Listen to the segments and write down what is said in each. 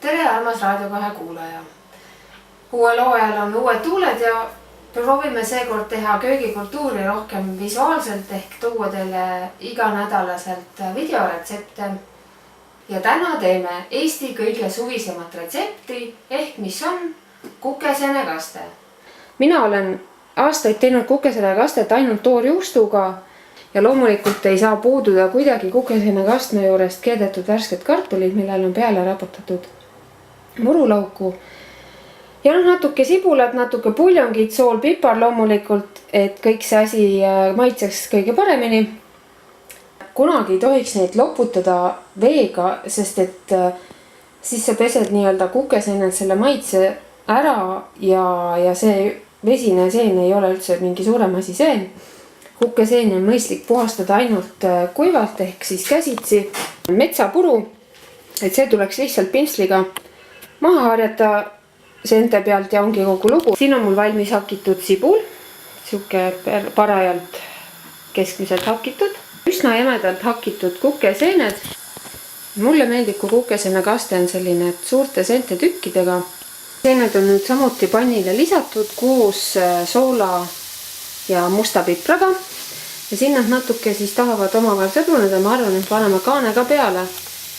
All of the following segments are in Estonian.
tere, armas Raadio 2 kuulaja. Uuel hooajal on uued tuuled ja proovime seekord teha köögikultuuri rohkem visuaalselt ehk tuua teile iganädalaselt videoretsepte. Ja täna teeme Eesti kõige suvisemat retsepti ehk mis on kukesenekaste. Mina olen aastaid teinud kukesenekastet ainult toorjuustuga ja loomulikult ei saa puududa kuidagi kukesenekastme juurest keedetud värsket kartulid, millel on peale raputatud murulauku. Ja natuke sibulat, natuke puljongit, sool, pipar loomulikult, et kõik see asi maitseks kõige paremini. Kunagi ei tohiks neid loputada veega, sest et siis sa pesed nii-öelda kukesenet selle maitse ära ja see vesine seen ei ole üldse mingi suurem asi seen. Kukeseeni on mõistlik puhastada ainult kuivalt ehk siis käsitsi. Metsapuru, et see tuleks lihtsalt pintsliga maha harjata seente pealt ja ongi kogu lugu. Siin on mul valmis hakitud sibul, siuke parajalt keskmiselt hakitud, üsna jämedalt hakitud kukeseened. Mulle meeldib, kui kukesenekaste on selline suurte seente tükkidega. Seened on nüüd samuti pannile lisatud koos soola ja musta pipraga ja siin nad natuke siis tahavad omavahel sõbruneda. Ma arvan, et paneme kaane ka peale.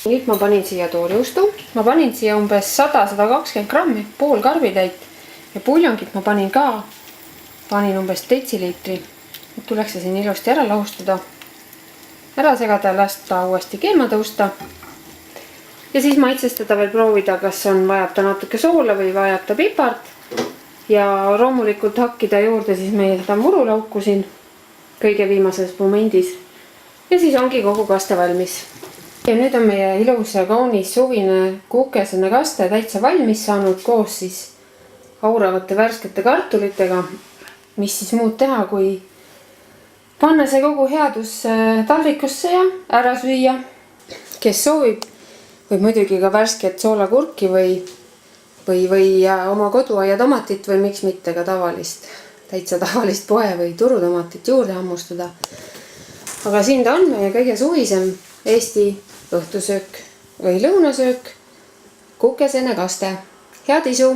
Nüüd ma panin siia toorjuustu. Ma panin siia umbes 100-120 grammi, pool karbitäit ja puljongit ma panin ka. Panin umbes detsiliitri. Nüüd tuleks see siin ilusti ära lahustada. Ära segada ja lasta uuesti keema tõusta. Ja siis maitsestada veel proovida, kas on vajab ta natuke soola või vajab ta pipart. Ja loomulikult hakkida juurde siis meie seda murulauku siin kõige viimases momendis. Ja siis ongi kogu kaste valmis. Ja nüüd on meie ilus ja kaunis suvine kukesenekaste täitsa valmis saanud koos siis auravate värskete kartulitega. Mis siis muud teha, kui panna see kogu headus taldrikusse ja ära süüa. Kes soovib, võib muidugi ka värsket soolakurki või oma koduaia tomatit või miks mitte ka täitsa tavalist poe või turutomatit juurde hammustada. Aga siin ta on meie kõige suvisem Eesti õhtusöök või lõunasöök, kukesenekaste. Head isu!